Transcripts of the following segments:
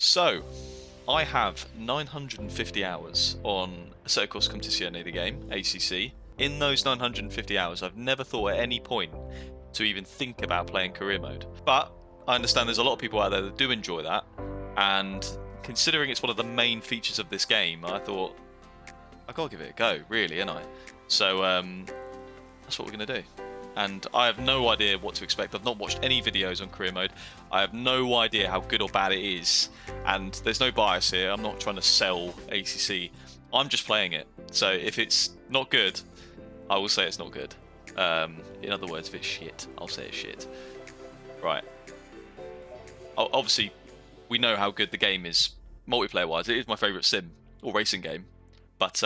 So, I have 950 hours on Assetto Competizione, the game, ACC. In those 950 hours, I've never thought at any point to even think about playing career mode. But I understand there's a lot of people out there that do enjoy that, and considering it's one of the main features of this game, I thought, I gotta give it a go, really, ain't I? So, that's what we're gonna do. And I have no idea what to expect. I've not watched any videos on career mode. I have no idea how good or bad it is. And there's no bias here. I'm not trying to sell ACC. I'm just playing it. So if it's not good, I will say it's not good. In other words, if it's shit, I'll say it's shit. Right. Obviously, we know how good the game is multiplayer-wise. It is my favourite sim or racing game. But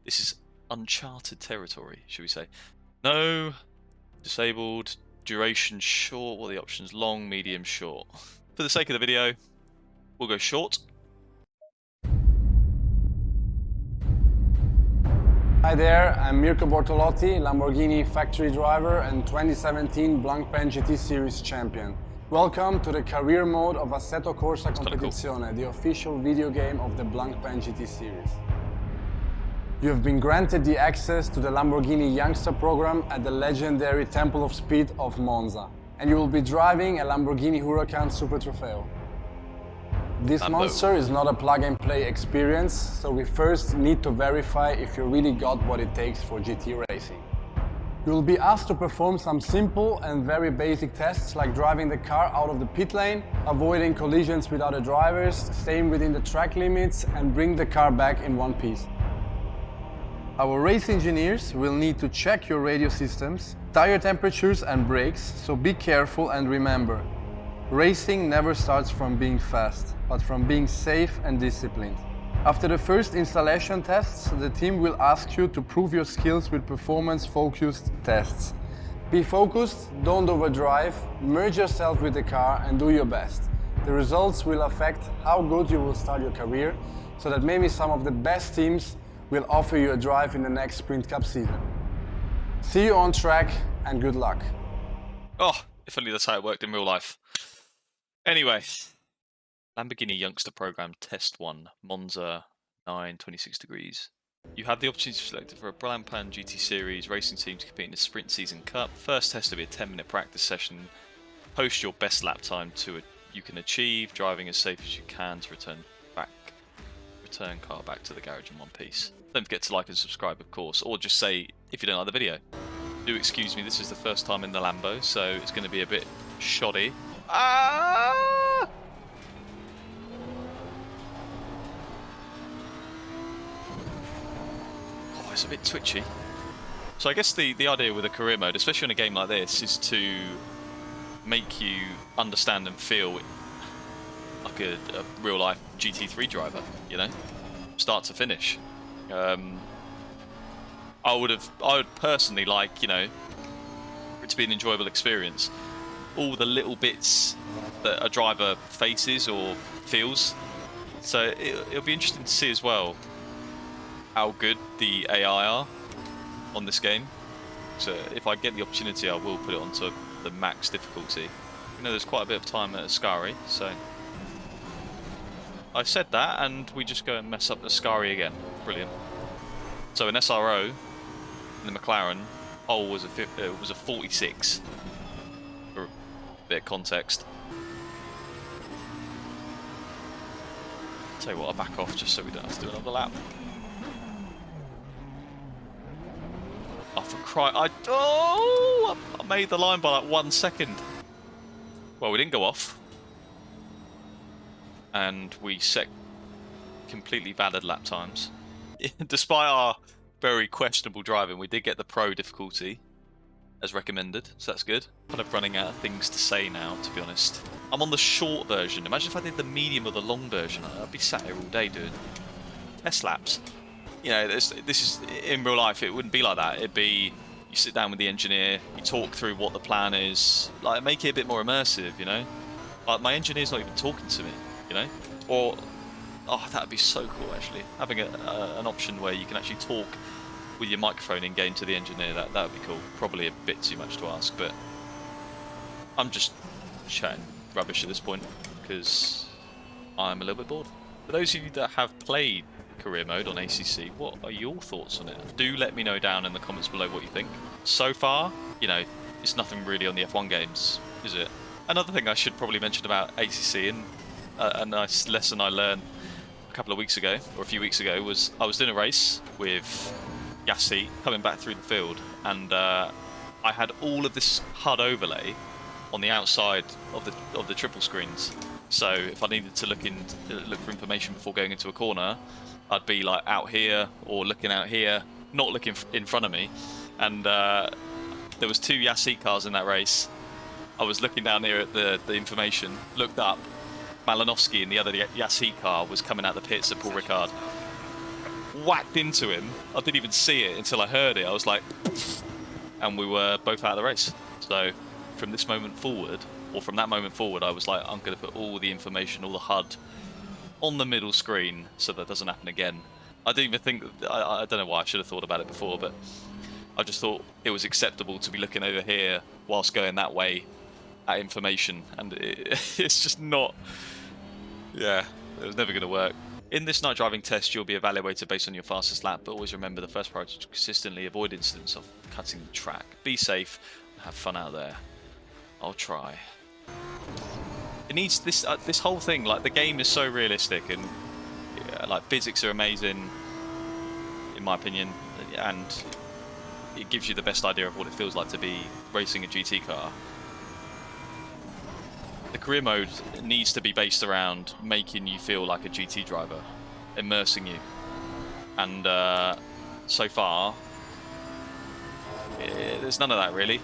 this is uncharted territory, should we say. No. Disabled, duration short, what are the options? Long, medium, short. For the sake of the video, we'll go short. Hi there, I'm Mirko Bortolotti, Lamborghini factory driver and 2017 Blancpain GT Series champion. Welcome to the career mode of Assetto Corsa Competizione, cool. The official video game of the Blancpain GT Series. You have been granted the access to the Lamborghini Youngster program at the legendary Temple of Speed of Monza, and you will be driving a Lamborghini Huracan Super Trofeo. This monster is not a plug-and-play experience, so we first need to verify if you really got what it takes for GT racing. You will be asked to perform some simple and very basic tests, like driving the car out of the pit lane, avoiding collisions with other drivers, staying within the track limits, and bring the car back in one piece. Our race engineers will need to check your radio systems, tire temperatures and brakes, so be careful and remember, racing never starts from being fast, but from being safe and disciplined. After the first installation tests, the team will ask you to prove your skills with performance-focused tests. Be focused, don't overdrive, merge yourself with the car and do your best. The results will affect how good you will start your career, so that maybe some of the best teams will offer you a drive in the next Sprint Cup season. See you on track and good luck. Oh, if only that's how it worked in real life. Anyway, Lamborghini Youngster Program Test 1, Monza, 9, 26 degrees. You have the opportunity to select for a Blancpain GT Series racing team to compete in the Sprint Season Cup. First test will be a 10-minute practice session. Post your best lap time you can achieve, driving as safe as you can to return car back to the garage in one piece. Don't forget to like and subscribe, of course, or just say if you don't like the video. Do excuse me, this is the first time in the Lambo, so it's going to be a bit shoddy. Ah! Oh, it's a bit twitchy. So I guess the idea with a career mode, especially in a game like this, is to make you understand and feel like a real-life GT3 driver, you know, start to finish. I would personally like, you know, for it to be an enjoyable experience. All the little bits that a driver faces or feels. So it'll be interesting to see as well how good the AI are on this game. So if I get the opportunity, I will put it onto the max difficulty. You know, there's quite a bit of time at Ascari, so I said that, and we just go and mess up Ascari again. Brilliant. So an SRO in the McLaren pole was a 46. For a bit of context. Tell you what, I'll back off just so we don't have to do another lap. Oh, for crying! I made the line by like 1 second. Well, we didn't go off. And we set completely valid lap times. Despite our very questionable driving, we did get the pro difficulty as recommended, so that's good. Kind of running out of things to say now, to be honest. I'm on the short version. Imagine if I did the medium or the long version. I'd be sat here all day doing test laps. You know, this is in real life. It wouldn't be like that. It'd be you sit down with the engineer, you talk through what the plan is, like make it a bit more immersive. You know, like my engineer's not even talking to me. You know, or oh, that'd be so cool actually. Having an option where you can actually talk with your microphone in game to the engineer, that would be cool. Probably a bit too much to ask, but I'm just chatting rubbish at this point because I'm a little bit bored. For those of you that have played career mode on ACC, what are your thoughts on it? Do let me know down in the comments below what you think. So far, you know, it's nothing really on the F1 games, is it? Another thing I should probably mention about ACC, and a nice lesson I learned a couple of weeks ago, or a few weeks ago, was I was doing a race with Yassi coming back through the field, and I had all of this HUD overlay on the outside of the triple screens. So if I needed to look for information before going into a corner, I'd be like out here or looking out here, not looking in front of me. And there was 2 Yassi cars in that race. I was looking down here at the information, looked up, Malinowski in the other Yassi car was coming out the pits at Paul Ricard. Whacked into him. I didn't even see it until I heard it. I was like, and we were both out of the race. So from this moment forward, or from that moment forward, I was like, I'm going to put all the information, all the HUD on the middle screen so that doesn't happen again. I didn't even think, I don't know why I should have thought about it before, but I just thought it was acceptable to be looking over here whilst going that way at information, and it's just not, yeah, it was never going to work. In this night driving test, you'll be evaluated based on your fastest lap, but always remember the first priority is to consistently avoid incidents of cutting the track. Be safe and have fun out there. I'll try. It needs this whole thing, like the game is so realistic, and like physics are amazing in my opinion, and it gives you the best idea of what it feels like to be racing a GT car. The career mode needs to be based around making you feel like a GT driver, immersing you, and so far there's none of that really.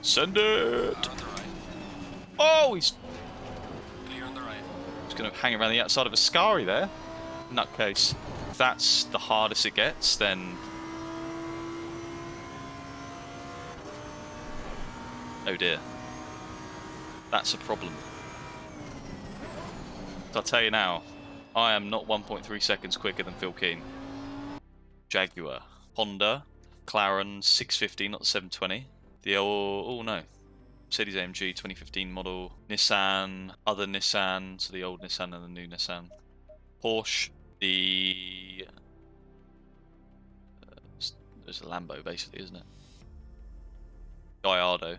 Send it! Oh, he's going to hang around the outside of a Scari there. Nutcase. If that's the hardest it gets, then oh dear. That's a problem. So I'll tell you now, I am not 1.3 seconds quicker than Phil Keane. Jaguar. Honda. McLaren 650, not the 720. The old, oh no, Mercedes-AMG 2015 model. Nissan, other Nissan, so the old Nissan and the new Nissan. Porsche, the... there's a Lambo basically, isn't it? Gallardo.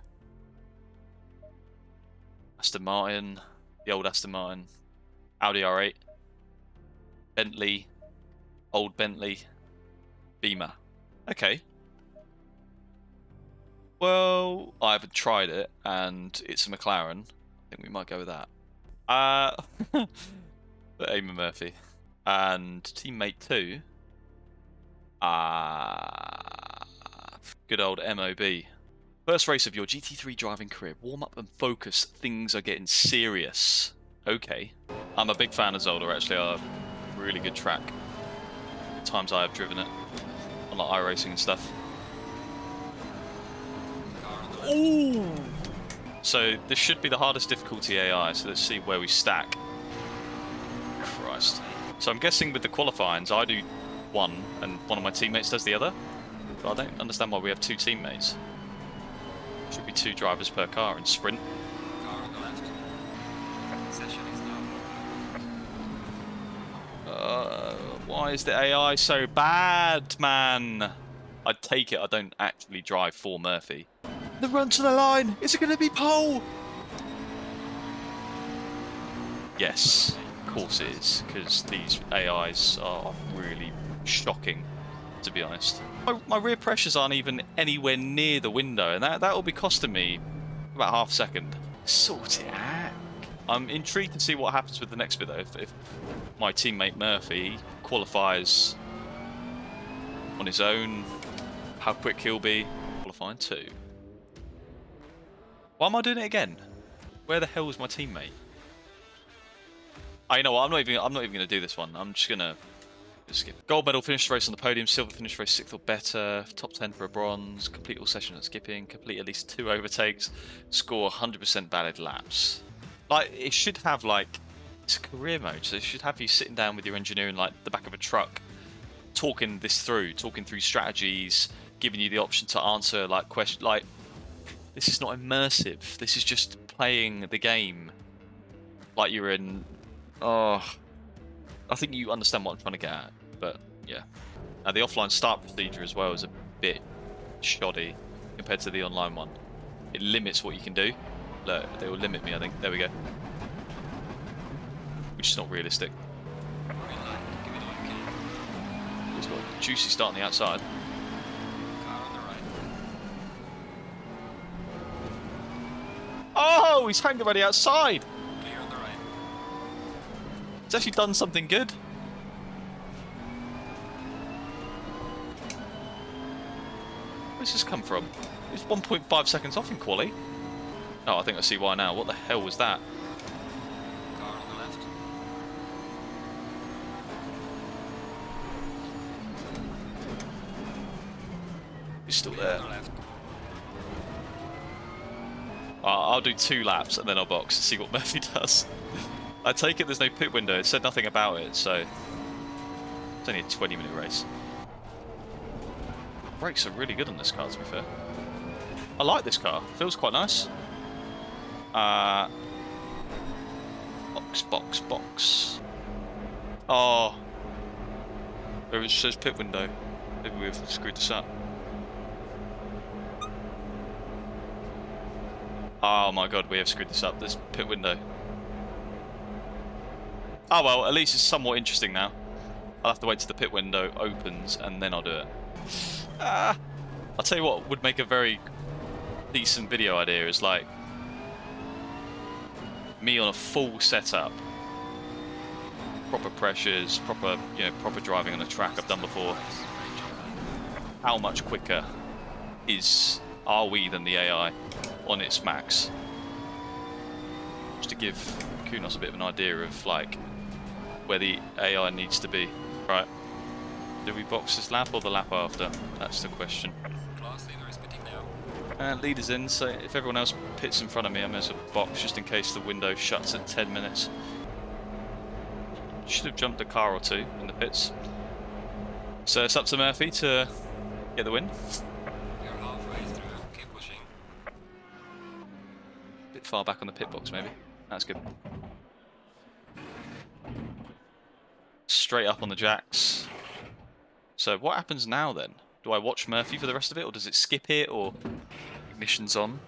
Aston Martin, the old Aston Martin. Audi R8. Bentley, old Bentley. Beamer. Okay. Well, I haven't tried it, and it's a McLaren. I think we might go with that. Eamon Murphy. And teammate 2. Good old MOB. First race of your GT3 driving career. Warm up and focus. Things are getting serious. Okay. I'm a big fan of Zolder, actually. A really good track. The times I have driven it. On like iRacing and stuff. Ooh. So this should be the hardest difficulty AI, so let's see where we stack. Christ. So I'm guessing with the qualifyings I do one and one of my teammates does the other. But I don't understand why we have 2 teammates. Should be 2 drivers per car in sprint. Car on the left. Session is now. Why is the AI so bad, man? I'd take it I don't actually drive for Murphy. The run to the line! Is it going to be pole? Yes, of course it is, because these AIs are really shocking, to be honest. My rear pressures aren't even anywhere near the window, and that will be costing me about half a second. Sort it out. I'm intrigued to see what happens with the next bit, though. If my teammate Murphy qualifies on his own, how quick he'll be. Qualifying 2. Why am I doing it again? Where the hell is my teammate? You know what? I'm not even going to do this one. I'm just going to skip. Gold medal, finish the race on the podium. Silver, finish race 6th or better. Top 10 for a bronze. Complete all sessions at skipping. Complete at least 2 overtakes. Score 100% valid laps. Like, it should have, like, it's a career mode, so it should have you sitting down with your engineer in, like, the back of a truck, talking through strategies, giving you the option to answer, like, questions, like, This is not immersive. This is just playing the game like you're in... Oh, I think you understand what I'm trying to get at, but yeah. The offline start procedure as well is a bit shoddy compared to the online one. It limits what you can do. Look, they will limit me, I think. There we go. Which is not realistic. Green light, give it all you can. He's got a juicy start on the outside. Car on the right. Oh, he's hanging around the outside. Clear on the right. He's actually done something good. Where's this come from? It's 1.5 seconds off in quali. Oh, I think I see why now. What the hell was that? Car on the left. He's still Clear there. on the left. I'll do 2 laps and then I'll box and see what Murphy does. I take it there's no pit window. It said nothing about it, so it's only a 20-minute race. Brakes are really good on this car, to be fair. I like this car. Feels quite nice. Box, box, box. Oh. There it says pit window. Maybe we've screwed this up. Oh my god, we have screwed this up. This pit window. Oh well, at least it's somewhat interesting now. I'll have to wait till the pit window opens and then I'll do it. I'll tell you what would make a very decent video idea is like me on a full setup, proper pressures, proper proper driving on a track I've done before. How much quicker are we than the AI on its max? Just to give Kunos a bit of an idea of like where the AI needs to be. Right. Do we box this lap or the lap after? That's the question. Class leader is pitting now. And leader's in, so if everyone else pits in front of me, I'm going to box just in case the window shuts at 10 minutes. Should have jumped a car or two in the pits. So it's up to Murphy to get the win. You're halfway through. Keep pushing. Bit far back on the pit box, maybe. That's good. Straight up on the jacks. So what happens now then? Do I watch Murphy for the rest of it, or does it skip it, or ignition's on?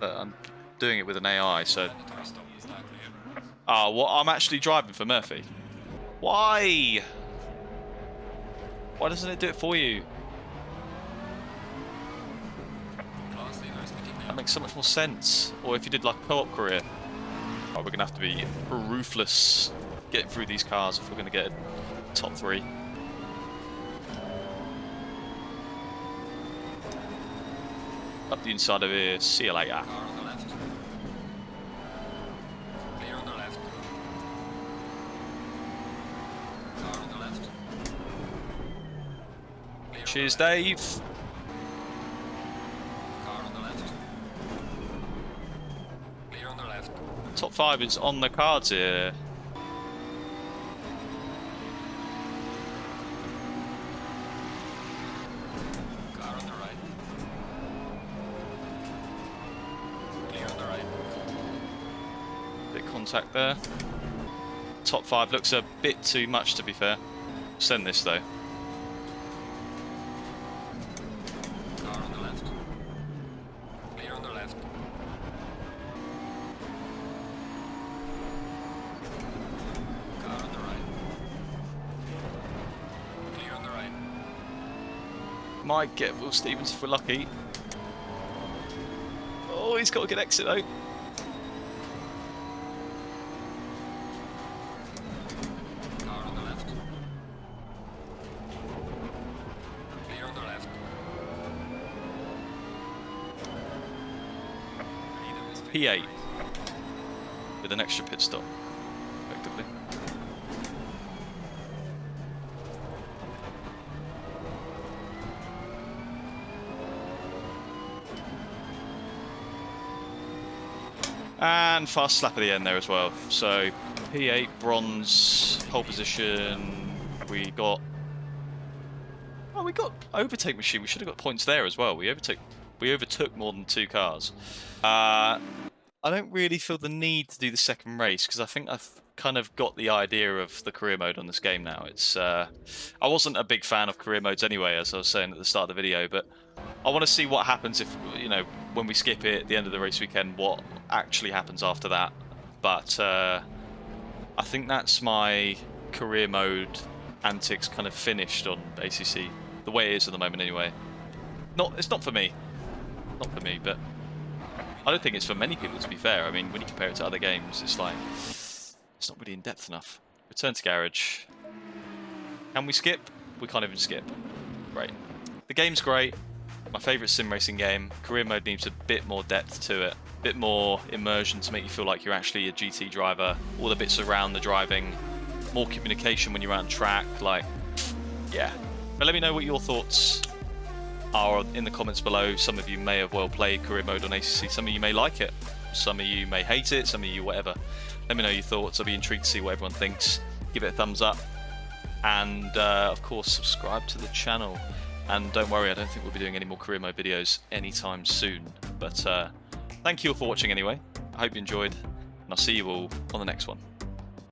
I'm doing it with an AI, so... Mandatory stop is now clear. Ah, well, I'm actually driving for Murphy. Why? Why doesn't it do it for you? Class leader is pitting now. That makes so much more sense. Or if you did like a co-op career. Oh, we're going to have to be ruthless getting through these cars if we're going to get a top 3. Up the inside of here, see you later. Car on the left. Clear on the left. Car on the left. Clear Cheers, on the left. Dave. Car on the left. Clear on the left. Top 5 is on the cards here. Car on the right. Clear on the right. Bit of contact there. Top 5 looks a bit too much, to be fair. Send this though. Car on the left. Clear on the left. Car on the right. Clear on the right. Might get Will Stevens if we're lucky. Oh, he's got a good exit though. Car on the left. Clear on the left. Leader is P8 with an extra pit stop, effectively. And fast slap at the end there as well. So P8, bronze, pole position. We got... Oh, we got overtake machine. We should have got points there as well. We overtake We overtook more than 2 cars. I don't really feel the need to do the second race because I think I've kind of got the idea of the career mode on this game now. It's I wasn't a big fan of career modes anyway, as I was saying at the start of the video, but I want to see what happens if, you know, when we skip it at the end of the race weekend, what actually happens after that. But I think that's my career mode antics kind of finished on ACC, the way it is at the moment anyway. It's not for me. Not for me, but I don't think it's for many people, to be fair. I mean, when you compare it to other games, it's like, it's not really in-depth enough. Return to garage. Can we skip? We can't even skip. Great. The game's great. My favourite sim racing game. Career mode needs a bit more depth to it. A bit more immersion to make you feel like you're actually a GT driver. All the bits around the driving. More communication when you're on track. Like, yeah. But let me know what your thoughts are in the comments below. Some of you may have well played career mode on ACC, some of you may like it, some of you may hate it, some of you whatever. Let me know your thoughts. I'll be intrigued to see what everyone thinks. Give it a thumbs up, and of course subscribe to the channel. And don't worry, I don't think we'll be doing any more career mode videos anytime soon, but thank you all for watching anyway. I hope you enjoyed, and I'll see you all on the next one.